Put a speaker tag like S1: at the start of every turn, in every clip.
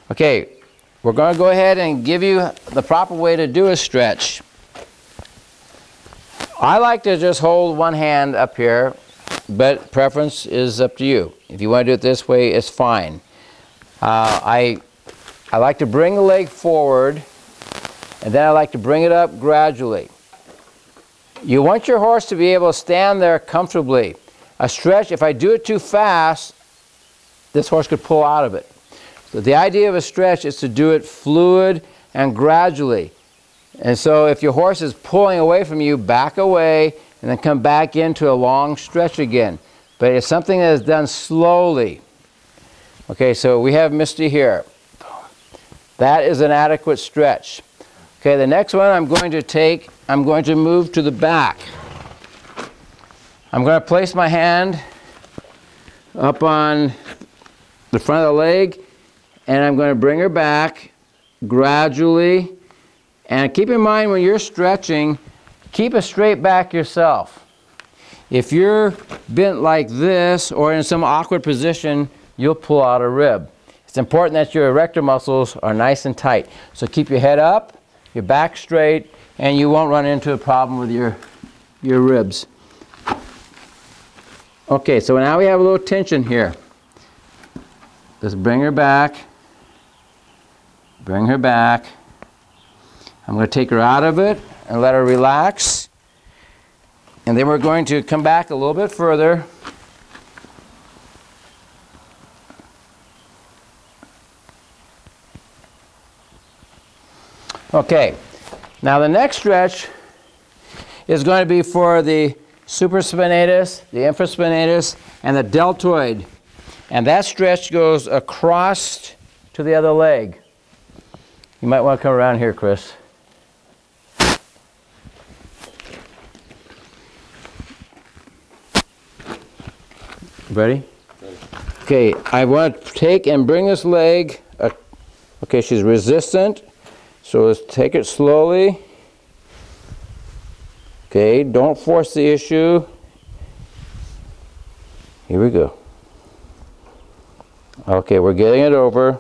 S1: Okay, we're going to go ahead and give you the proper way to do a stretch. I like to just hold one hand up here, but preference is up to you. If you want to do it this way, it's fine. I like to bring the leg forward, and then I like to bring it up gradually. You want your horse to be able to stand there comfortably. A stretch, if I do it too fast, this horse could pull out of it. So the idea of a stretch is to do it fluid and gradually. And so if your horse is pulling away from you, back away and then come back into a long stretch again. But it's something that is done slowly. Okay, so we have Misty here. That is an adequate stretch. Okay, the next one I'm going to move to the back. I'm going to place my hand up on the front of the leg, and I'm going to bring her back gradually. And keep in mind when you're stretching, keep a straight back yourself. If you're bent like this or in some awkward position, you'll pull out a rib. It's important that your erector muscles are nice and tight. So keep your head up, your back straight, and you won't run into a problem with your ribs. Okay, so now we have a little tension here. Let's bring her back. Bring her back. I'm going to take her out of it and let her relax. And then we're going to come back a little bit further. Okay, now the next stretch is going to be for the supraspinatus, the infraspinatus, and the deltoid. And that stretch goes across to the other leg. You might want to come around here, Chris. Ready? Okay, I want to take and bring this leg. Okay, she's resistant, so let's take it slowly. Okay, don't force the issue. Here we go. Okay, we're getting it over.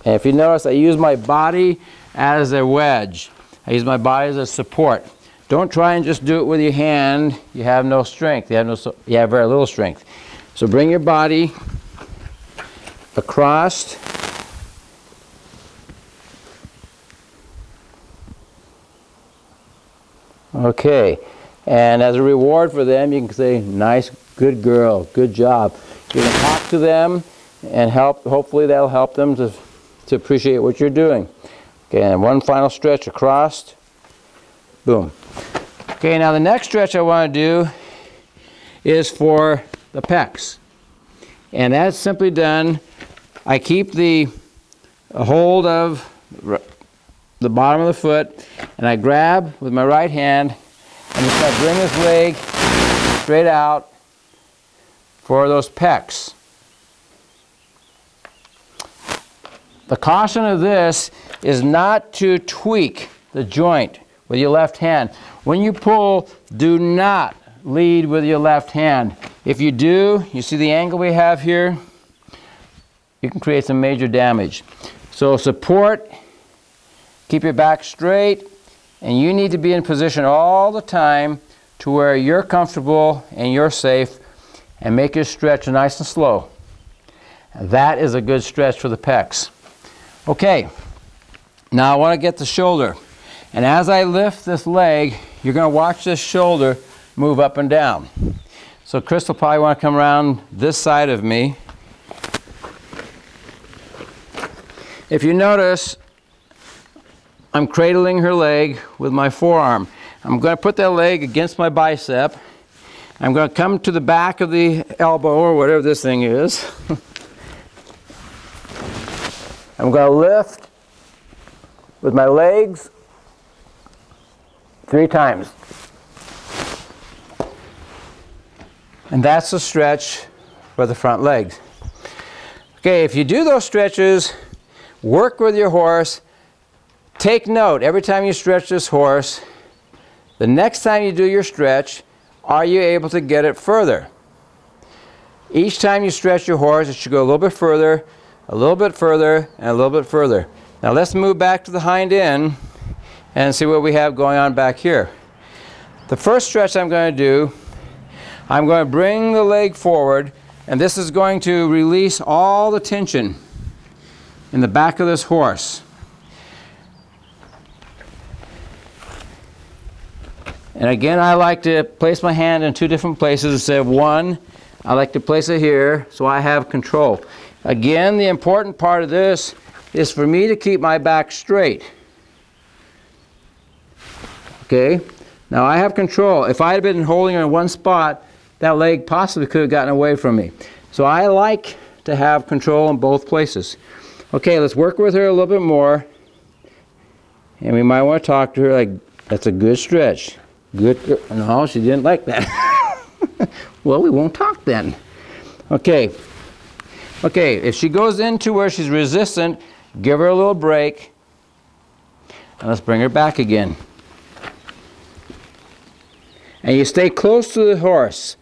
S1: And if you notice, I use my body as a wedge. I use my body as a support. Don't try and just do it with your hand. You have no strength. You have very little strength. So bring your body across. Okay. And as a reward for them, you can say, nice, good girl, good job. You can talk to them and hopefully that'll help them to appreciate what you're doing. Okay, and one final stretch across. Boom. Okay, now the next stretch I want to do is for the pecs. And that's simply done. I keep the hold of the bottom of the foot, and I grab with my right hand, and just I bring this leg straight out for those pecs. The caution of this is not to tweak the joint with your left hand. When you pull, do not lead with your left hand. If you do, you see the angle we have here? You can create some major damage. So support, keep your back straight, and you need to be in position all the time to where you're comfortable and you're safe, and make your stretch nice and slow. And that is a good stretch for the pecs. Okay, now I want to get the shoulder. And as I lift this leg, you're going to watch this shoulder move up and down. So Chris will probably want to come around this side of me. If you notice, I'm cradling her leg with my forearm. I'm going to put that leg against my bicep. I'm going to come to the back of the elbow, or whatever this thing is. I'm going to lift with my legs 3 times. And that's the stretch for the front legs. Okay, if you do those stretches, work with your horse. Take note, every time you stretch this horse, the next time you do your stretch, are you able to get it further? Each time you stretch your horse, it should go a little bit further. a little bit further, and a little bit further. Now let's move back to the hind end and see what we have going on back here. The first stretch I'm going to do, I'm going to bring the leg forward, and this is going to release all the tension in the back of this horse. And again, I like to place my hand in two different places instead of one. I like to place it here so I have control. Again, the important part of this is for me to keep my back straight. Okay? Now I have control. If I had been holding her in one spot, that leg possibly could have gotten away from me. So I like to have control in both places. Okay, let's work with her a little bit more. And we might want to talk to her like, that's a good stretch. Good. No, she didn't like that. Well, we won't talk then. Okay. Okay, if she goes into where she's resistant, give her a little break. And let's bring her back again. And you stay close to the horse.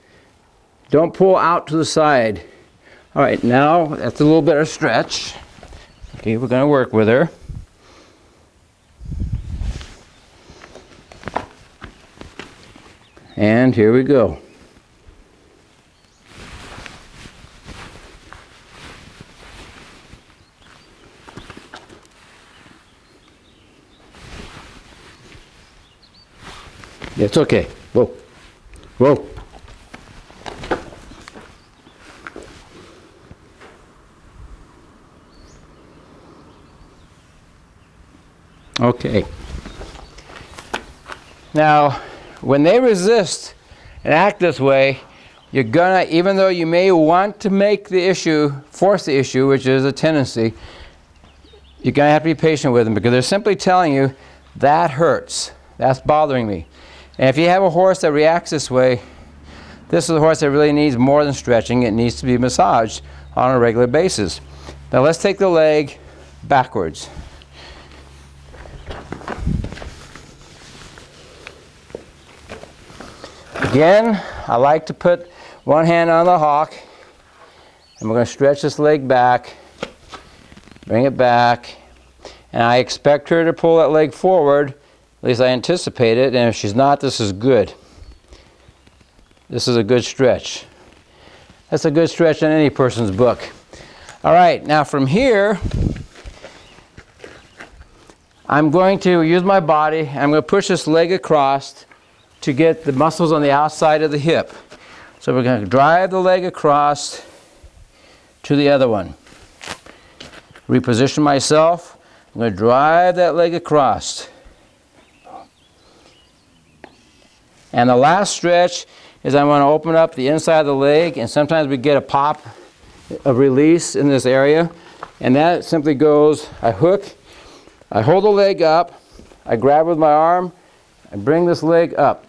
S1: Don't pull out to the side. All right, now that's a little bit of stretch. Okay, we're going to work with her. And here we go. It's okay. Whoa. Whoa. Okay. Now, when they resist and act this way, you're gonna, even though you may want to make the issue, force the issue, which is a tendency, you're gonna have to be patient with them because they're simply telling you, that hurts, that's bothering me. And if you have a horse that reacts this way, this is a horse that really needs more than stretching. It needs to be massaged on a regular basis. Now let's take the leg backwards. Again, I like to put one hand on the hock, and we're going to stretch this leg back, bring it back, and I expect her to pull that leg forward. At least I anticipate it, and if she's not, this is good. This is a good stretch. That's a good stretch in any person's book. All right, now from here, I'm going to use my body. I'm going to push this leg across to get the muscles on the outside of the hip. So we're going to drive the leg across to the other one. Reposition myself. I'm going to drive that leg across. And the last stretch is I want to open up the inside of the leg, and sometimes we get a pop, a release in this area. And that simply goes, I hook, I hold the leg up, I grab with my arm, I bring this leg up.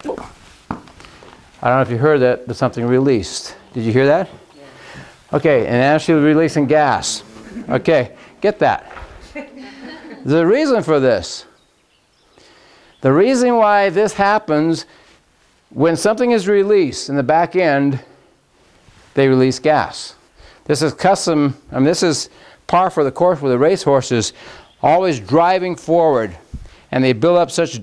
S1: I don't know if you heard that, but something released. Did you hear that? Yeah. Okay, and now she was releasing gas. Okay, get that. There's a reason for this. The reason why this happens, when something is released in the back end, they release gas. This is custom, I mean, this is par for the course with the race horses, always driving forward, and they build up such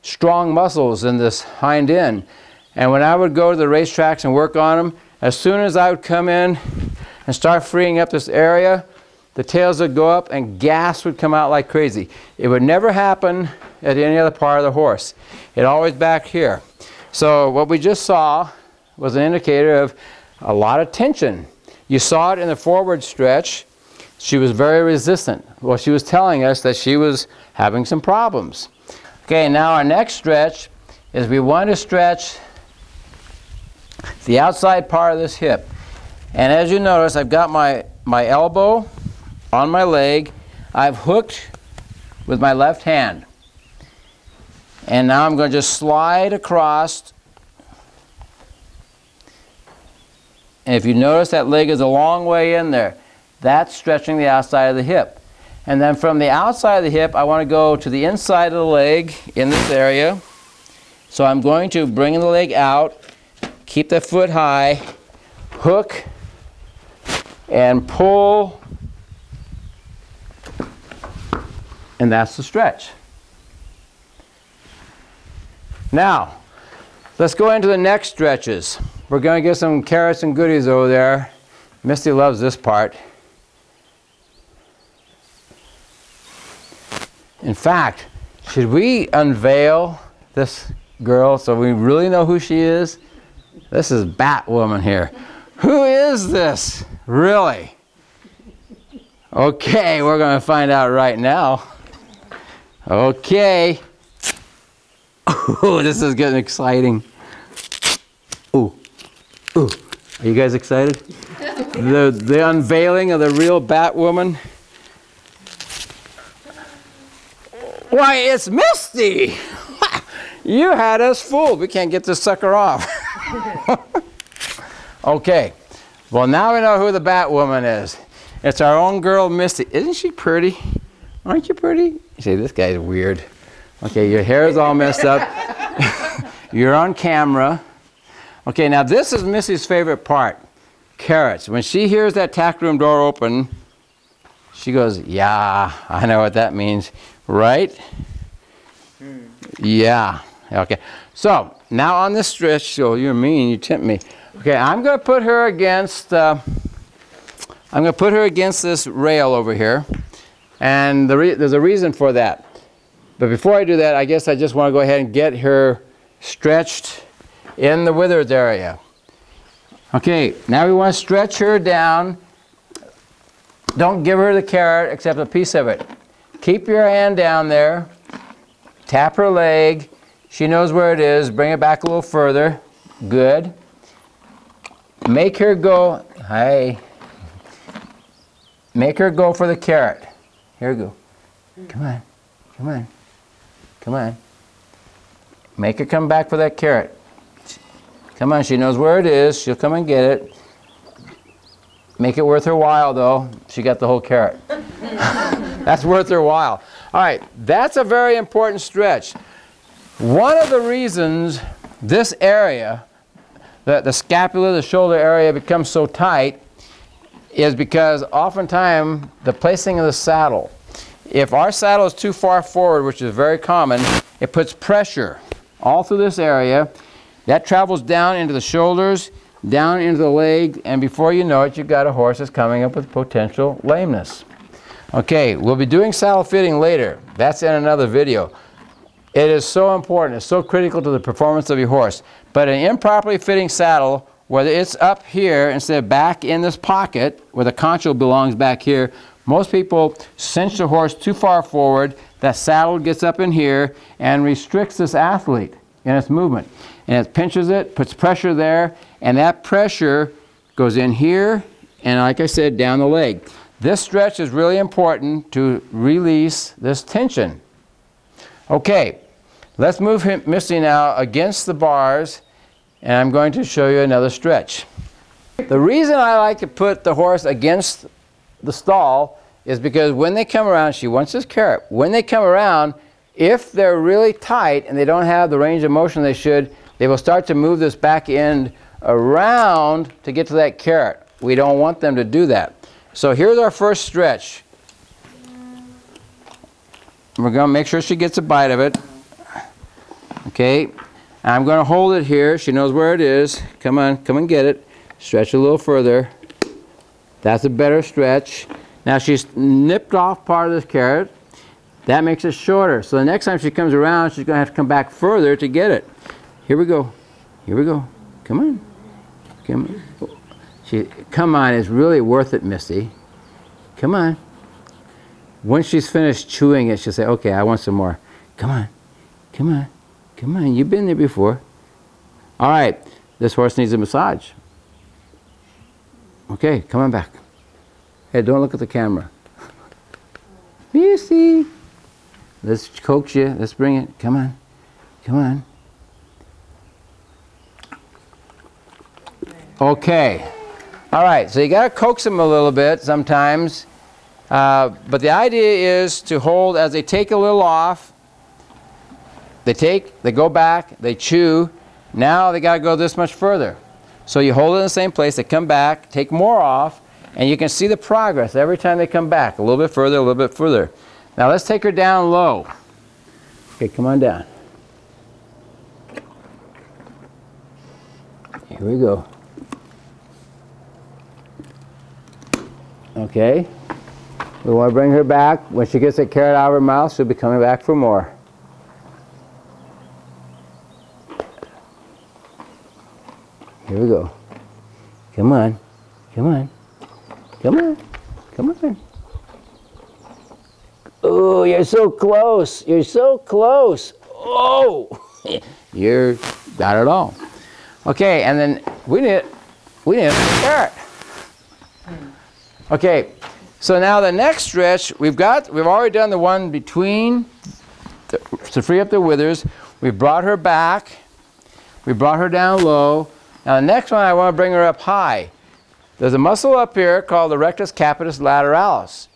S1: strong muscles in this hind end. And when I would go to the racetracks and work on them, as soon as I would come in and start freeing up this area, the tails would go up and gas would come out like crazy. It would never happen at any other part of the horse. It always back here. So what we just saw was an indicator of a lot of tension. You saw it in the forward stretch. She was very resistant. Well, she was telling us that she was having some problems. Okay, now our next stretch is we want to stretch the outside part of this hip. And as you notice, I've got my elbow on my leg. I've hooked with my left hand. And now I'm going to just slide across. And if you notice, that leg is a long way in there. That's stretching the outside of the hip. And then from the outside of the hip, I want to go to the inside of the leg in this area. So I'm going to bring the leg out, keep the foot high, hook, and pull And that's the stretch. Now, let's go into the next stretches. We're going to get some carrots and goodies over there. Misty loves this part. In fact, should we unveil this girl so we really know who she is? This is Batwoman here. Who is this? Really? Okay, we're going to find out right now. Okay. Oh, this is getting exciting. Ooh. Ooh. Are you guys excited? The unveiling of the real Batwoman. Why, it's Misty! You had us fooled. We can't get this sucker off. Okay. Well, now we know who the Batwoman is. It's our own girl, Misty. Isn't she pretty? Aren't you pretty? You say, this guy's weird. Okay, your hair is all messed up. You're on camera. Okay, now this is Missy's favorite part. Carrots. When she hears that tack room door open, she goes, yeah, I know what that means. Right? Yeah. Okay. So, now on this stretch, so you're mean, you tempt me. Okay, I'm going to put her against this rail over here. And there's a reason for that. But before I do that, I guess I just want to go ahead and get her stretched in the withers area. Okay, now we want to stretch her down. Don't give her the carrot except a piece of it. Keep your hand down there. Tap her leg. She knows where it is. Bring it back a little further. Good. Make her go. Hi. Make her go for the carrot. Here we go. Come on. Come on. Come on. Make her come back for that carrot. Come on, she knows where it is. She'll come and get it. Make it worth her while, though. She got the whole carrot. That's worth her while. All right, that's a very important stretch. One of the reasons this area, the scapula, the shoulder area becomes so tight is because oftentimes the placing of the saddle. If our saddle is too far forward, which is very common, it puts pressure all through this area. That travels down into the shoulders, down into the leg, and before you know it, you've got a horse that's coming up with potential lameness. Okay, we'll be doing saddle fitting later. That's in another video. It is so important. It's so critical to the performance of your horse. But an improperly fitting saddle, whether it's up here instead of back in this pocket, where the concho belongs back here, most people cinch the horse too far forward. That saddle gets up in here and restricts this athlete in its movement. And it pinches it, puts pressure there, and that pressure goes in here, and like I said, down the leg. This stretch is really important to release this tension. Okay, let's move Misty now against the bars, and I'm going to show you another stretch. The reason I like to put the horse against the stall is because when they come around, she wants this carrot. When they come around, if they're really tight and they don't have the range of motion they should, they will start to move this back end around to get to that carrot. We don't want them to do that. So here's our first stretch. We're going to make sure she gets a bite of it. Okay. I'm going to hold it here. She knows where it is. Come on, come and get it. Stretch a little further. That's a better stretch. Now she's nipped off part of this carrot. That makes it shorter. So the next time she comes around, she's going to have to come back further to get it. Here we go. Here we go. Come on. Come on. Come on. It's really worth it, Misty. Come on. Once she's finished chewing it, she'll say, okay, I want some more. Come on. Come on. Come on. You've been there before. All right. This horse needs a massage. Okay. Come on back. Hey, don't look at the camera. Misty. Let's coax you. Let's bring it. Come on. Come on. Okay. All right. So you got to coax them a little bit sometimes. But the idea is to hold as they take a little off. They go back, they chew. Now they got to go this much further. So you hold it in the same place. They come back, take more off, and you can see the progress every time they come back. A little bit further, a little bit further. Now let's take her down low. Okay, come on down. Here we go. Okay. We want to bring her back. When she gets that carrot out of her mouth, she'll be coming back for more. Here we go. Come on. Come on. Come on. Come on. Oh, you're so close. You're so close. Oh, you're got it all. Okay, and then we need a carrot. Okay, so now the next stretch we've already done the one between to free up the withers. We brought her back. We brought her down low. Now the next one I want to bring her up high. There's a muscle up here called the rectus capitis lateralis.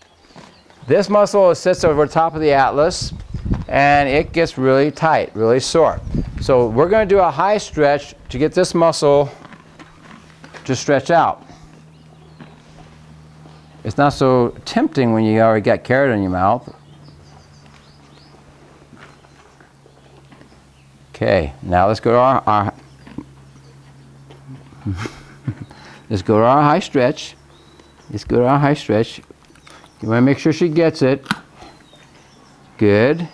S1: This muscle sits over the top of the atlas, and it gets really tight, really sore. So we're going to do a high stretch to get this muscle to stretch out. It's not so tempting when you already got carrot in your mouth. Okay, now let's go to our let's go to our high stretch. Let's go to our high stretch. You want to make sure she gets it. Good.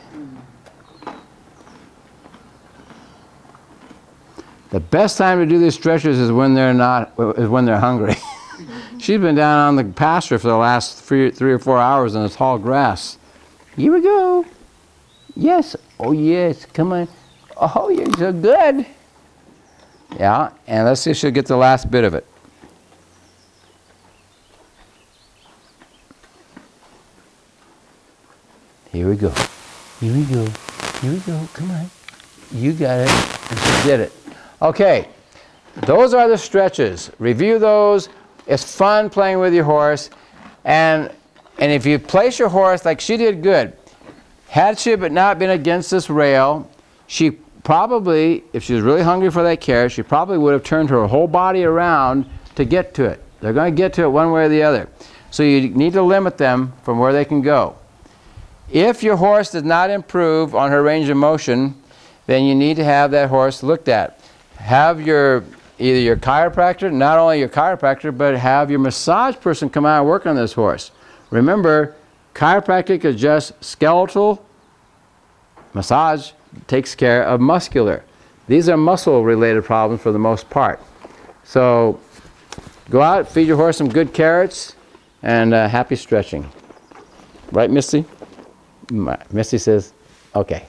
S1: The best time to do these stretches is when they're hungry. She's been down on the pasture for the last 3 or 4 hours in the tall grass. Here we go. Yes. Oh yes. Come on. Oh, you're so good. Yeah. And let's see if she'll get the last bit of it. Here we go. Here we go. Here we go. Come on. You got it. And she did it. Okay. Those are the stretches. Review those. It's fun playing with your horse. And if you place your horse like she did good, had she but not been against this rail, she probably, if she was really hungry for that carrot, she probably would have turned her whole body around to get to it. They're going to get to it one way or the other. So you need to limit them from where they can go. If your horse does not improve on her range of motion, then you need to have that horse looked at. Have either your chiropractor, not only your chiropractor, but have your massage person come out and work on this horse. Remember, chiropractic is just skeletal. Massage takes care of muscular. These are muscle-related problems for the most part. So go out, feed your horse some good carrots, and happy stretching. Right, Misty? Misty says, okay.